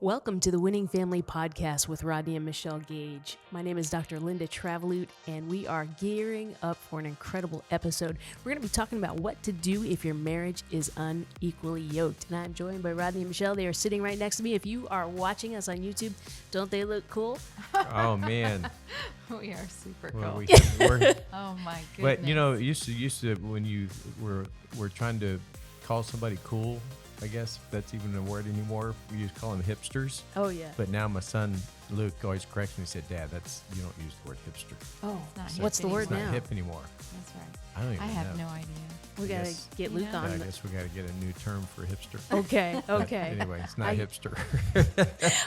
Welcome to the Winning Family Podcast with Rodney and Michelle Gage. My name is Dr. Linda Travelut, and we are gearing up for an incredible episode. We're going to be talking about what to do if your marriage is unequally yoked. And I'm joined by Rodney and Michelle. They are sitting right next to me. If you are watching us on YouTube, don't they look cool? Oh, man. We are super Well, cool. we're, Oh my goodness. but, you know, used to when you were trying to call somebody cool, I guess if that's even a word anymore. We used to call them hipsters. Oh, yeah. But now my son, Luke, always corrects me and said, Dad, you don't use the word hipster. Oh, It's not what's hip the word It's now? not hip anymore. That's right. I don't even I have know. no idea. We got to Yes. get Luke Yeah. I on. guess we got to get a new term for hipster. Okay, But okay. anyway, it's not I- hipster.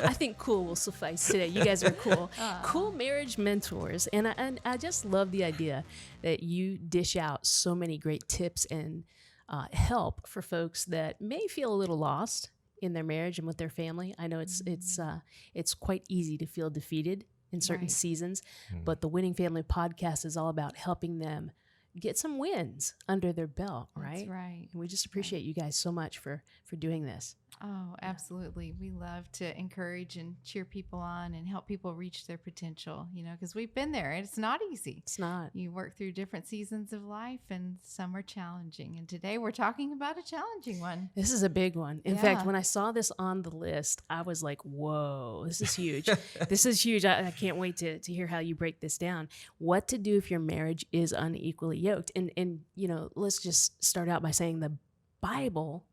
I think cool will suffice today. You guys are cool. Cool marriage mentors. And I just love the idea that you dish out so many great tips and help for folks that may feel a little lost in their marriage and with their family. I know it's quite easy to feel defeated in certain Right. seasons, but the Winning Family Podcast is all about helping them get some wins under their belt, right? That's right. And we just appreciate you guys so much for doing this. Oh, absolutely. We love to encourage and cheer people on and help people reach their potential, because we've been there. It's not easy. It's not. You work through different seasons of life, and some are challenging. And today we're talking about a challenging one. This is a big one. In fact, Yeah. when I saw this on the list, I was like, whoa, this is huge. This is huge. I can't wait to hear how you break this down. What to do if your marriage is unequally yoked. And let's just start out by saying the Bible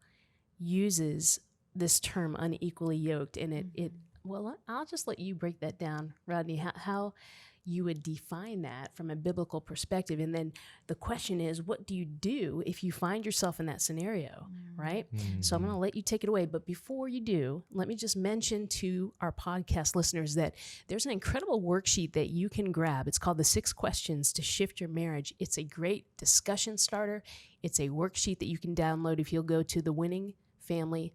uses this term unequally yoked. And I'll just let you break that down, Rodney, how you would define that from a biblical perspective. And then the question is, what do you do if you find yourself in that scenario, right? So I'm going to let you take it away. But before you do, let me just mention to our podcast listeners that there's an incredible worksheet that you can grab. It's called the 6 Questions to Shift Your Marriage. It's a great discussion starter. It's a worksheet that you can download if you'll go to thewinningfamilyclub.com.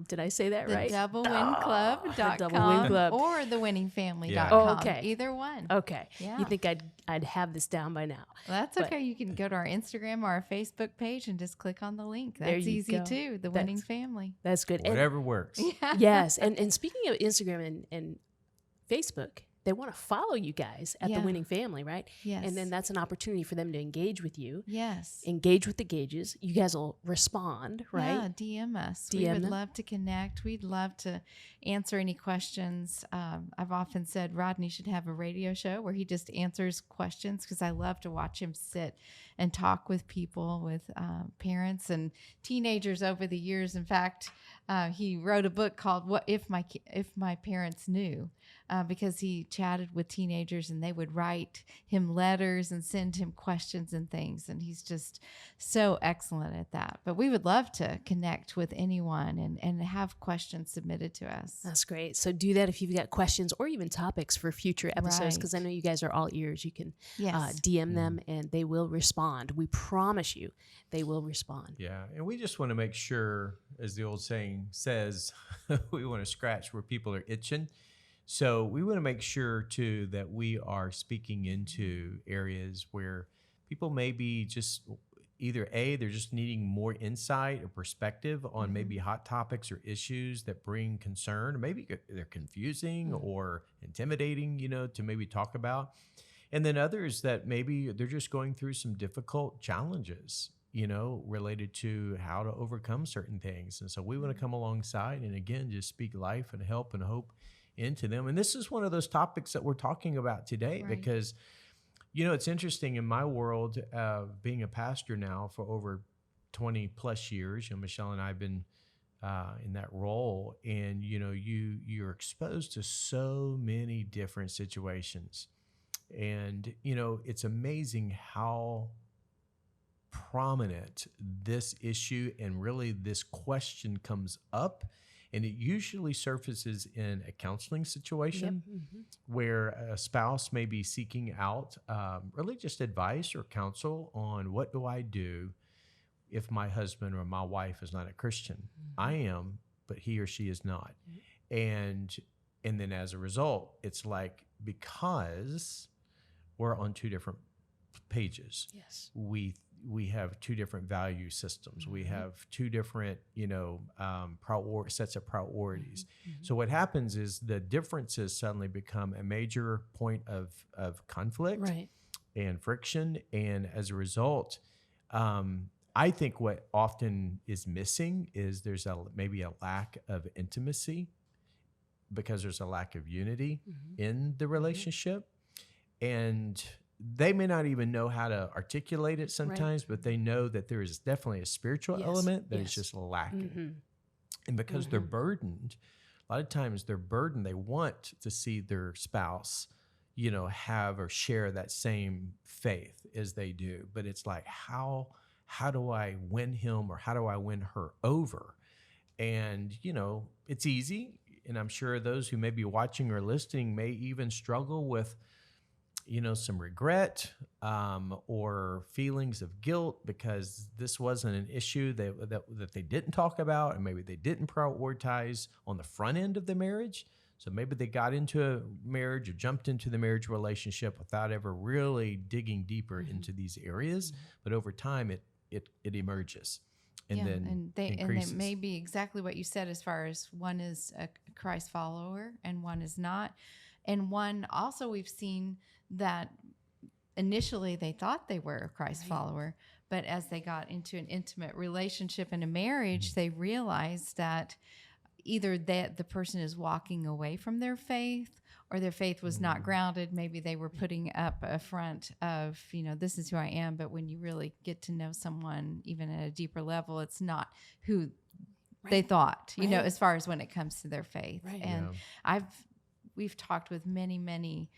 Did I say that right? TheDoubleWinClub.com The Double Win Club. or TheWinningFamily.com. Yeah. Oh, okay. Either one. Okay. Yeah. You think I'd have this down by now? That's But- okay. You can go to our Instagram or our Facebook page and just click on the link. There That's you easy go. too. The That's- Winning Family. That's good. And- Whatever works. yes. And speaking of Instagram and Facebook, they want to follow you guys at the Yeah. Winning Family, right? Yes. And then that's an opportunity for them to engage with you, Yes. engage with the Gages. You guys will respond, right? Yeah, DM us. we DM would them. love to connect. We'd love to answer any questions. I've often said Rodney should have a radio show where he just answers questions because I love to watch him sit and talk with people, with parents and teenagers over the years. In fact, he wrote a book called "What If My Parents Knew," because he chatted with teenagers and they would write him letters and send him questions and things. And he's just so excellent at that. But we would love to connect with anyone and have questions submitted to us. That's great. So do that if you've got questions or even topics for future episodes, because I Right. know you guys are all ears. You can Yes. DM them and they will respond. We promise you they will respond. Yeah, and we just want to make sure, as the old saying says, we want to scratch where people are itching. So we want to make sure, too, that we are speaking into areas where people may be just either they're just needing more insight or perspective on maybe hot topics or issues that bring concern, or maybe they're confusing or intimidating, to maybe talk about. And then others that maybe they're just going through some difficult challenges, related to how to overcome certain things. And so we want to come alongside and, again, just speak life and help and hope into them. And this is one of those topics that we're talking about today Right. because, it's interesting in my world, being a pastor now for over 20 plus years. Michelle and I have been in that role, and you're exposed to so many different situations. And, it's amazing how prominent this issue and really this question comes up. And it usually surfaces in a counseling situation where a spouse may be seeking out really just advice or counsel on what do I do if my husband or my wife is not a Christian. I am, but he or she is not. And then as a result, it's like, because we're on two different pages. Yes. We we have two different value systems. We Mhm. have two different, sets of priorities. Mhm. So what happens is the differences suddenly become a major point of conflict Right. and friction. And as a result, I think what often is missing is there's maybe a lack of intimacy because there's a lack of unity Mhm. in the relationship. And they may not even know how to articulate it sometimes, but they know that there is definitely a spiritual Yes, element that is yes. just lacking. Mhm. And because they're Mhm. burdened, a lot of times they're burdened, they want to see their spouse, have or share that same faith as they do. But it's like, how do I win him or how do I win her over? And, it's easy. And I'm sure those who may be watching or listening may even struggle with, some regret or feelings of guilt because this wasn't an issue that they didn't talk about, and maybe they didn't prioritize on the front end of the marriage. So maybe they got into a marriage or jumped into the marriage relationship without ever really digging deeper into these areas. But over time, it emerges and then and they increases. may be exactly what you said, as far as one is a Christ follower and one is not. And one also, we've seen that initially they thought they were a Christ Right. follower, but as they got into an intimate relationship and a marriage, they realized that either that the person is walking away from their faith, or their faith was not grounded. Maybe they were putting up a front of, this is who I am. But when you really get to know someone, even at a deeper level, it's not who they thought, Right. as far as when it comes to their faith. Right. And we've talked with many, me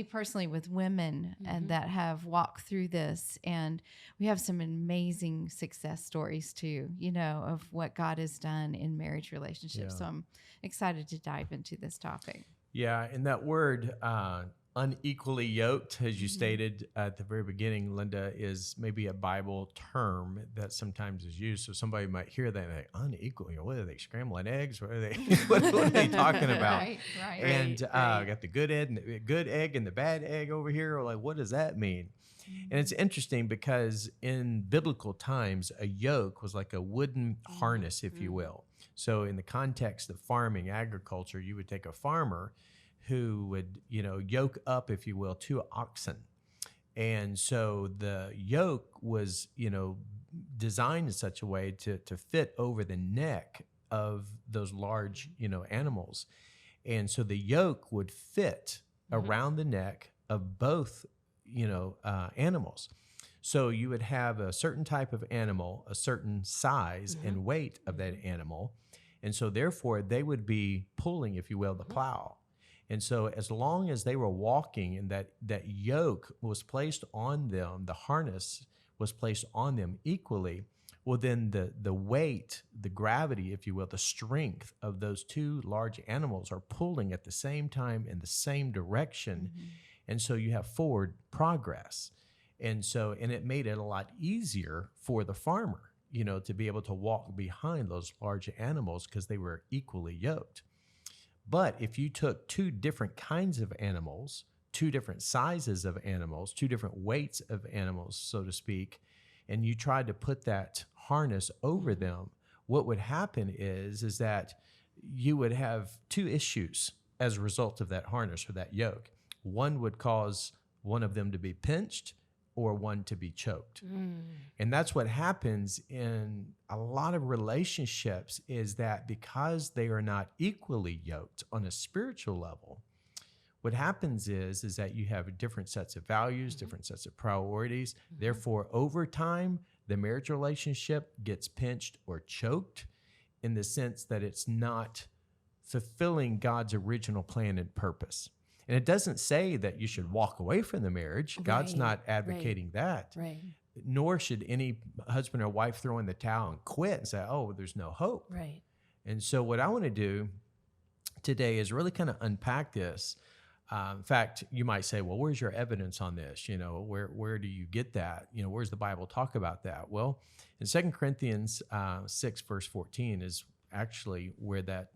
personally, with women and that have walked through this, and we have some amazing success stories too, of what God has done in marriage relationships. Yeah. So I'm excited to dive into this topic. Yeah, and that word unequally yoked, as you stated at the very beginning, Linda, is maybe a Bible term that sometimes is used. So somebody might hear that and think, unequally, what are they, scrambling eggs? What are they, what are they talking about? Right. And right. got the good egg and the bad egg over here. Like, what does that mean? And it's interesting because in biblical times, a yoke was like a wooden harness, if you will. So in the context of farming, agriculture, you would take a farmer who would, yoke up, if you will, two oxen. And so the yoke was, designed in such a way to fit over the neck of those large, animals. And so the yoke would fit around the neck of both, animals. So you would have a certain type of animal, a certain size and weight of that animal. And so therefore they would be pulling, if you will, the plow. And so as long as they were walking and that yoke was placed on them, the harness was placed on them equally, well, then the weight, the gravity, if you will, the strength of those two large animals are pulling at the same time in the same direction. And so you have forward progress. And it made it a lot easier for the farmer, to be able to walk behind those large animals because they were equally yoked. But if you took two different kinds of animals, two different sizes of animals, two different weights of animals, so to speak, and you tried to put that harness over them, what would happen is that you would have two issues as a result of that harness or that yoke. One would cause one of them to be pinched or one to be choked. And that's what happens in a lot of relationships, is that because they are not equally yoked on a spiritual level, what happens is that you have different sets of values, different sets of priorities. Therefore, over time, the marriage relationship gets pinched or choked in the sense that it's not fulfilling God's original plan and purpose. And it doesn't say that you should walk away from the marriage. God's not advocating that. Right. Nor should any husband or wife throw in the towel and quit and say, oh, there's no hope. Right. And so what I want to do today is really kind of unpack this. In fact, you might say, well, where's your evidence on this? Where do you get that? Where's the Bible talk about that? Well, in 2 Corinthians 6, verse 14 is actually where that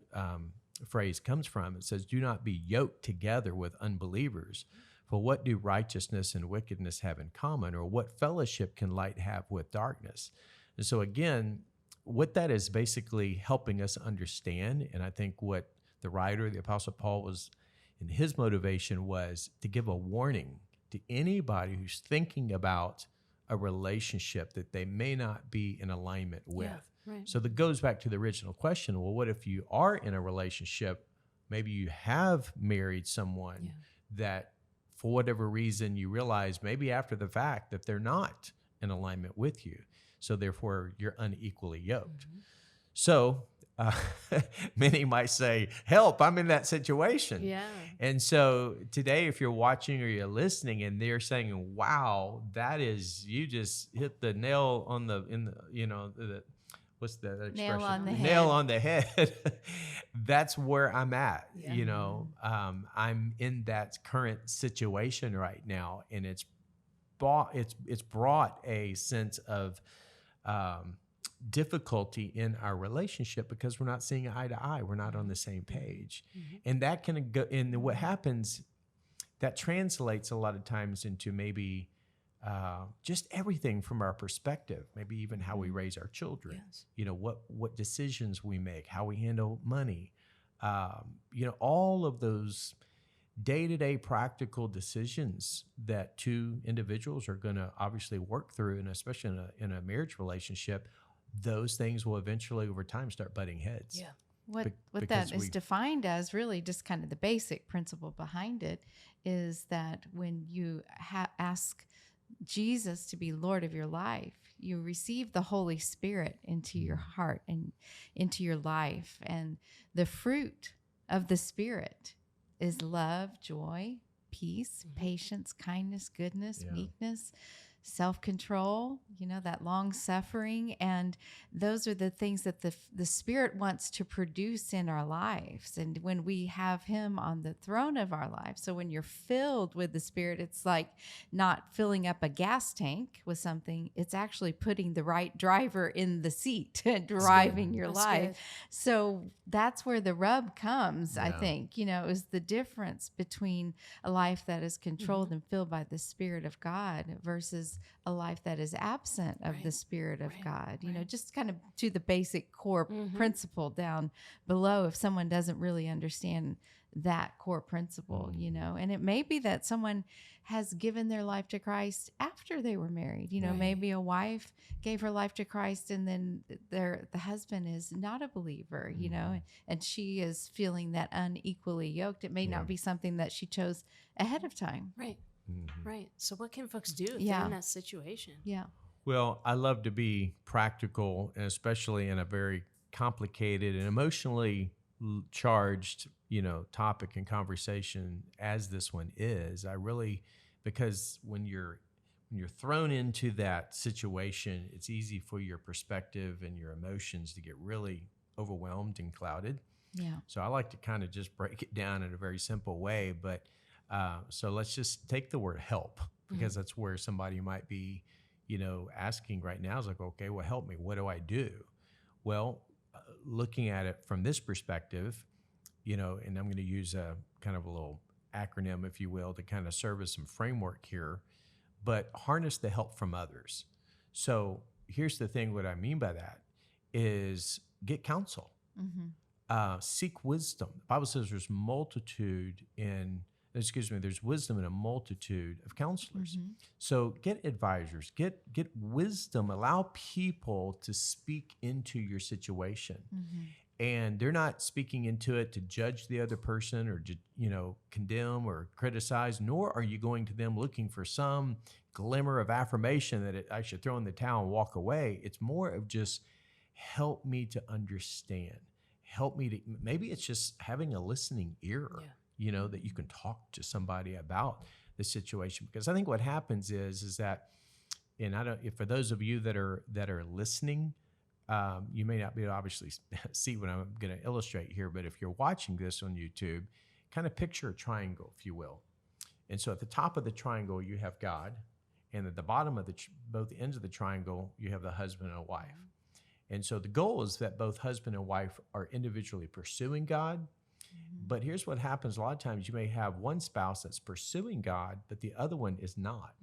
phrase comes from. It says, do not be yoked together with unbelievers. For what do righteousness and wickedness have in common? Or what fellowship can light have with darkness? And so again, what that is basically helping us understand, and I think what the writer, the Apostle Paul, was in his motivation was to give a warning to anybody who's thinking about a relationship that they may not be in alignment with. Yeah, right. So that goes back to the original question. Well, what if you are in a relationship? Maybe you have married someone that for whatever reason you realize maybe after the fact that they're not in alignment with you. So therefore you're unequally yoked. Mm-hmm. So many might say, help, I'm in that situation. Yeah. And so today, if you're watching or you're listening and they're saying, wow, that is, you just hit the nail on the, what's that expression? Nail on the head. Nail on the head. That's where I'm at. Yeah. I'm in that current situation right now. And it's brought a sense of, difficulty in our relationship because we're not seeing eye to eye. We're not on the same page. Mm-hmm. And that can go, and what happens, that translates a lot of times into maybe just everything from our perspective, maybe even how we raise our children, what decisions we make, how we handle money, all of those day-to-day practical decisions that two individuals are going to obviously work through, and especially in a marriage relationship, those things will eventually over time start butting heads. Yeah. What that is defined as, really just kind of the basic principle behind it, is that when you ask Jesus to be Lord of your life, you receive the Holy Spirit into your heart and into your life. And the fruit of the Spirit is love, joy, peace, patience, kindness, goodness, meekness, self-control, that long suffering. And those are the things that the Spirit wants to produce in our lives. And when we have him on the throne of our lives, so when you're filled with the Spirit, it's like not filling up a gas tank with something. It's actually putting the right driver in the seat and driving your life. Good. So that's where the rub comes, I think. Is the difference between a life that is controlled and filled by the Spirit of God versus a life that is absent of the Spirit of God. Just kind of to the basic core principle down below, if someone doesn't really understand that core principle, and it may be that someone has given their life to Christ after they were married. Maybe a wife gave her life to Christ and then the husband is not a believer, and she is feeling that unequally yoked. It may not be something that she chose ahead of time. Right. Mm-hmm. Right. So what can folks do if they're in that situation? Yeah. Well, I love to be practical, and especially in a very complicated and emotionally charged, topic and conversation as this one is. Because when you're thrown into that situation, it's easy for your perspective and your emotions to get really overwhelmed and clouded. Yeah. So I like to kind of just break it down in a very simple way, but so let's just take the word help, because that's where somebody might be, asking right now is like, okay, well, help me. What do I do? Well, looking at it from this perspective, and I'm going to use a kind of a little acronym, if you will, to kind of serve as some framework here, but harness the help from others. So here's the thing, what I mean by that is get counsel, seek wisdom. The Bible says there's wisdom in a multitude of counselors. So get advisors, get wisdom, allow people to speak into your situation. And they're not speaking into it to judge the other person or to, condemn or criticize, nor are you going to them looking for some glimmer of affirmation that I should throw in the towel and walk away. It's more of just help me to understand. Help me to, maybe it's just having a listening ear. That you can talk to somebody about the situation. Because I think what happens is that, and for those of you that are listening, you may not be able to obviously see what I'm going to illustrate here, but if you're watching this on YouTube, kind of picture a triangle, if you will. And so at the top of the triangle, you have God, and at the bottom of both ends of the triangle, you have the husband and a wife. And so the goal is that both husband and wife are individually pursuing God, But here's what happens. A lot of times you may have one spouse that's pursuing God, but the other one is not.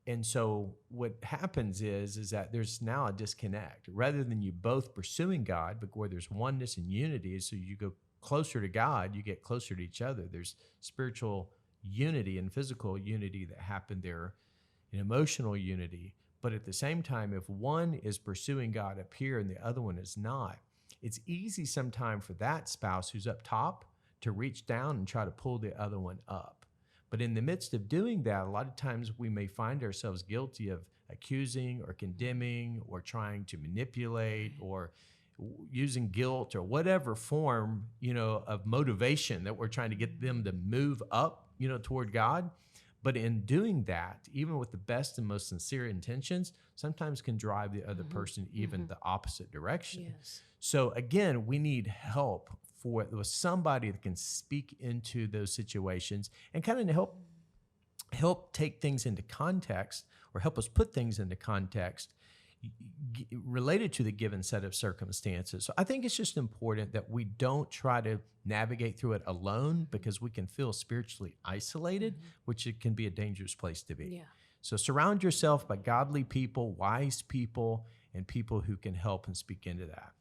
And so what happens is that there's now a disconnect. Rather than you both pursuing God, but where there's oneness and unity, so you go closer to God, you get closer to each other. There's spiritual unity and physical unity that happen there, and emotional unity. But at the same time, if one is pursuing God up here and the other one is not, it's easy sometimes for that spouse who's up top to reach down and try to pull the other one up. But in the midst of doing that, a lot of times we may find ourselves guilty of accusing or condemning or trying to manipulate or using guilt or whatever form, of motivation that we're trying to get them to move up, toward God. But in doing that, even with the best and most sincere intentions, sometimes can drive the other person even the opposite direction. Yes. So again, we need help with somebody that can speak into those situations and kind of help take things into context, or help us put things into context related to the given set of circumstances. So I think it's just important that we don't try to navigate through it alone, because we can feel spiritually isolated, which it can be a dangerous place to be. Yeah. So surround yourself by godly people, wise people, and people who can help and speak into that.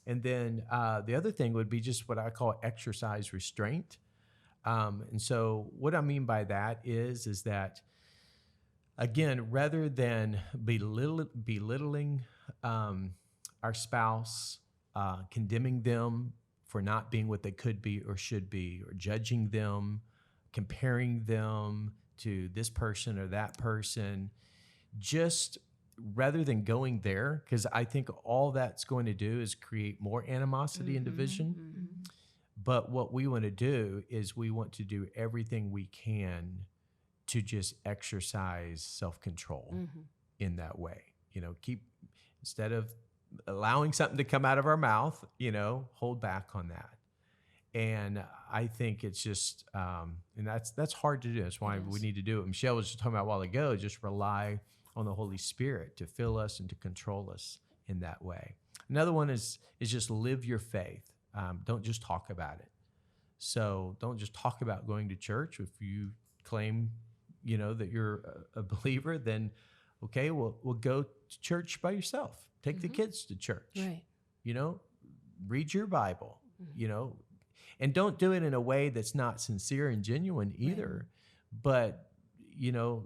And then the other thing would be just what I call exercise restraint. And so what I mean by that is that, again, rather than belittling our spouse, condemning them for not being what they could be or should be, or judging them, comparing them to this person or that person, just rather than going there, because I think all that's going to do is create more animosity and division. But what we want to do is we want to do everything we can to just exercise self-control in that way. Instead of allowing something to come out of our mouth, hold back on that. And I think it's just, and that's hard to do. That's why we need to do it. Michelle was just talking about a while ago, just rely on the Holy Spirit to fill us and to control us in that way. Another one is just live your faith. Don't just talk about it. So don't just talk about going to church. If you claim, that you're a believer, then okay, we'll go to church by yourself. Take the kids to church. Right. Read your Bible. And don't do it in a way that's not sincere and genuine either. Right. But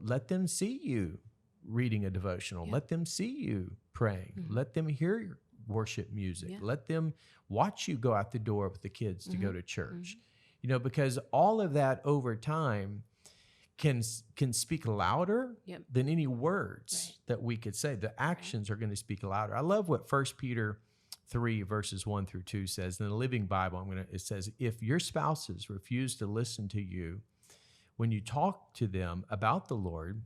let them see you reading a devotional. Yeah. Let them see you praying. Let them hear your worship music. Yeah. Let them watch you go out the door with the kids to go to church. Because all of that over time can speak louder than any words that we could say. The actions are going to speak louder. I love what 1 Peter 3 verses 1 through 2 says. In the Living Bible, it says, if your spouses refuse to listen to you when you talk to them about the Lord,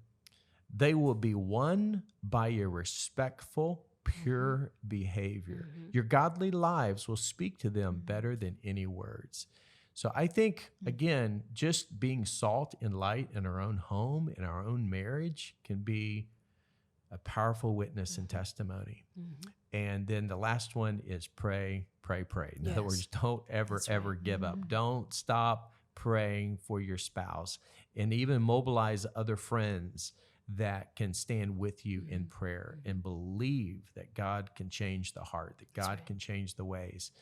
they will be won by your respectful, pure behavior. Your godly lives will speak to them better than any words. So I think, again, just being salt and light in our own home, in our own marriage, can be a powerful witness and testimony. And then the last one is pray, pray, pray. In other words, don't ever give up. Don't stop praying for your spouse, and even mobilize other friends that can stand with you in prayer and believe that God can change the heart, that God can change the ways.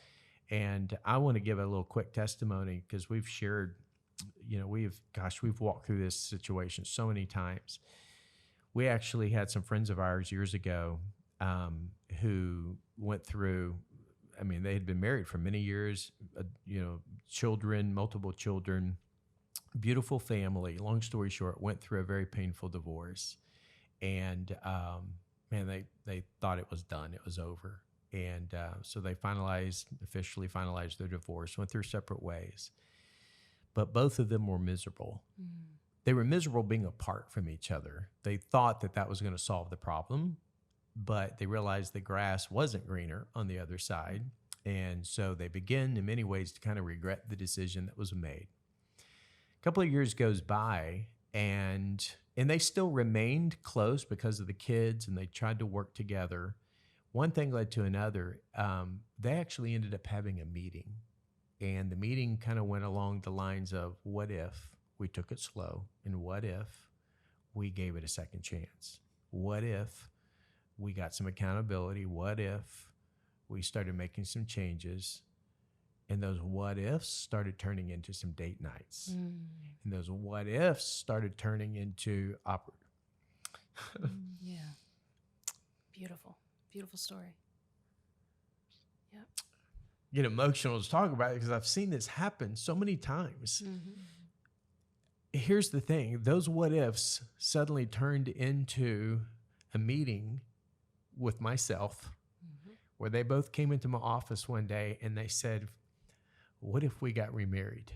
And I want to give a little quick testimony, because we've shared, we've walked through this situation so many times. We actually had some friends of ours years ago who went through, they had been married for many years, children, multiple children, beautiful family. Long story short, went through a very painful divorce. And they thought it was done. It was over. And so they officially finalized their divorce, went their separate ways. But both of them were miserable. They were miserable being apart from each other. They thought that was going to solve the problem, but they realized the grass wasn't greener on the other side. And so they begin in many ways to kind of regret the decision that was made. A couple of years goes by, and they still remained close because of the kids, and they tried to work together. One thing led to another. They actually ended up having a meeting, And the meeting kind of went along the lines of, what if we took it slow? And what if we gave it a second chance? What if we got some accountability? What if we started making some changes? And those what ifs started turning into some date nights. And those what ifs started turning into Yeah. Beautiful. Beautiful story. Yep. Get emotional to talk about it because I've seen this happen so many times. Here's the thing. Those what ifs suddenly turned into a meeting with myself where they both came into my office one day and they said, what if we got remarried?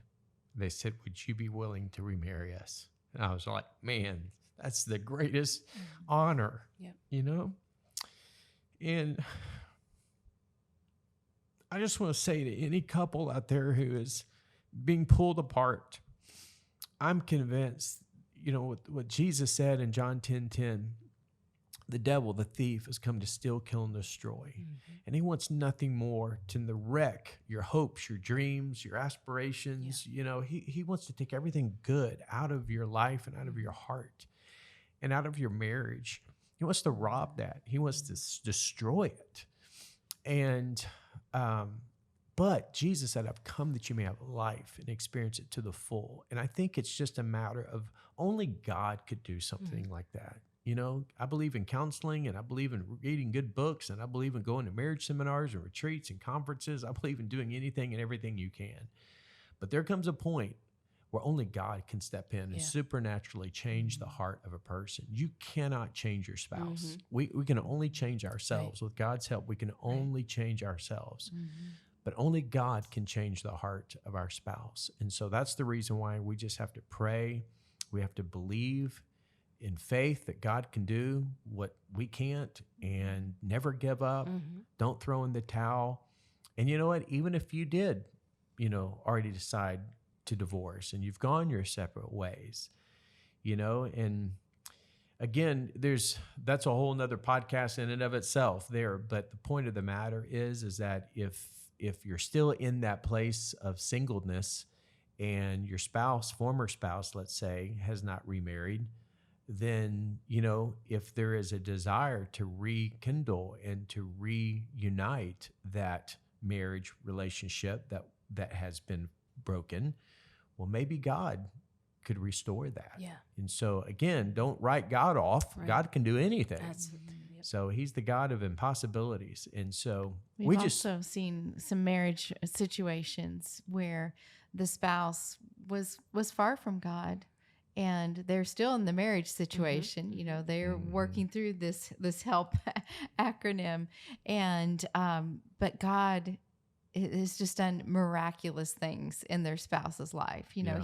They said, would you be willing to remarry us? And I was like, man, that's the greatest honor, you know? And I just want to say to any couple out there who is being pulled apart, I'm convinced, you know, what Jesus said in John 10:10, the devil, the thief, has come to steal, kill, and destroy. And he wants nothing more than to wreck your hopes, your dreams, your aspirations. You know, he wants to take everything good out of your life and out of your heart and out of your marriage. He wants to rob that. He wants to destroy it. And, but Jesus said, I've come that you may have life and experience it to the full. And I think it's just a matter of only God could do something like that. You know, I believe in counseling, and I believe in reading good books, and I believe in going to marriage seminars and retreats and conferences. I believe in doing anything and everything you can. But there comes a point where only God can step in and supernaturally change the heart of a person. You cannot change your spouse. We can only change ourselves. With God's help, we can only change ourselves. But only God can change the heart of our spouse. And so that's the reason why we just have to pray. We have to believe in faith that God can do what we can't, and never give up. Don't throw in the towel. And you know what? Even if you did, you know, already decide to divorce and you've gone your separate ways, you know, and again, that's a whole nother podcast in and of itself there. But the point of the matter is that if you're still in that place of singleness and your spouse, former spouse, let's say, has not remarried, then, you know, if there is a desire to rekindle and to reunite that marriage relationship that has been broken, well, maybe God could restore that. And so again, don't write God off. God can do anything. So he's the God of impossibilities. And so we've also seen some marriage situations where the spouse was far from God, and they're still in the marriage situation. You know, they're working through this HELP acronym, and but God has just done miraculous things in their spouse's life. You know,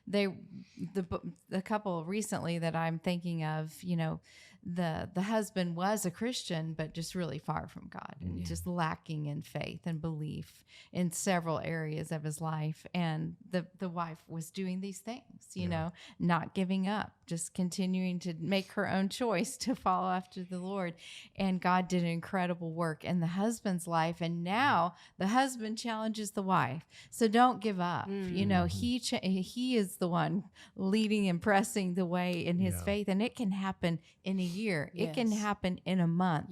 the couple recently that I'm thinking of, you know, the husband was a Christian, but just really far from God and just lacking in faith and belief in several areas of his life. And the wife was doing these things, you know, not giving up, just continuing to make her own choice to follow after the Lord. And God did an incredible work in the husband's life. And now the husband challenges the wife. So don't give up. You know, he is the one leading and pressing the way in his faith. And it can happen in a year. It can happen in a month.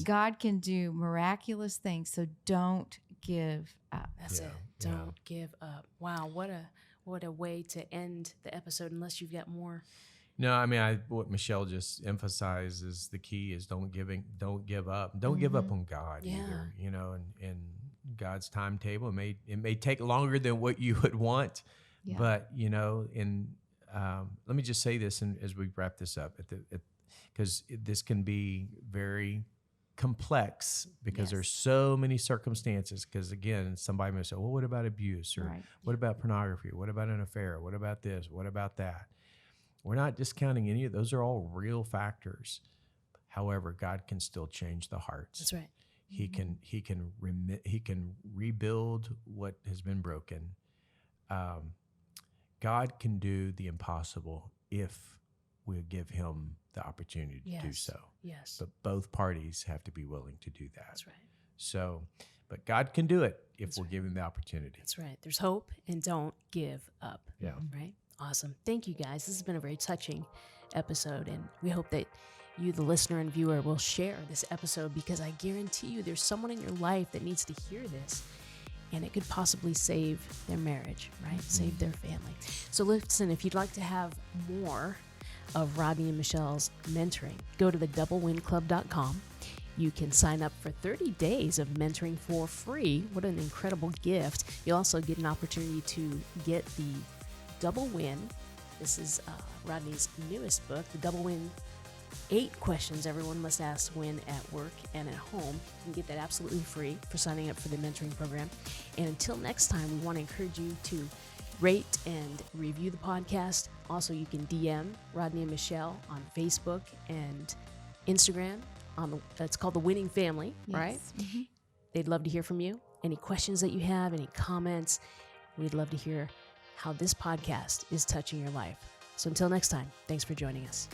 God can do miraculous things. So don't give up. That's it. Don't give up. Wow. What a way to end the episode, unless you've got more. No, I mean, what Michelle just emphasized is the key is don't give up. Don't give up on God either, you know, and God's timetable. It may take longer than what you would want, but, you know, let me just say this, and as we wrap this up, because this can be very complex because there's so many circumstances. Because again, somebody may say, well, what about abuse? Or what about pornography? What about an affair? What about this? What about that? We're not discounting any of those. Are all real factors. However, God can still change the hearts. That's right. He can rebuild what has been broken. God can do the impossible if we give him the opportunity to do so. Yes. But both parties have to be willing to do that. That's right. So, But God can do it if we'll give him the opportunity. That's right. There's hope, and don't give up. Yeah. Right? Awesome. Thank you, guys. This has been a very touching episode, and we hope that you, the listener and viewer, will share this episode, because I guarantee you there's someone in your life that needs to hear this, and it could possibly save their marriage, right? Save their family. So listen, if you'd like to have more of Rodney and Michelle's mentoring, go to thedoublewinclub.com. You can sign up for 30 days of mentoring for free. What an incredible gift. You'll also get an opportunity to get the Double Win. This is Rodney's newest book, The Double Win, 8 questions everyone must ask when at work and at home. You can get that absolutely free for signing up for the mentoring program. And until next time, we want to encourage you to rate and review the podcast. Also, you can DM Rodney and Michelle on Facebook and Instagram. It's called The Winning Family, right? Mm-hmm. They'd love to hear from you. Any questions that you have, any comments, we'd love to hear how this podcast is touching your life. So until next time, thanks for joining us.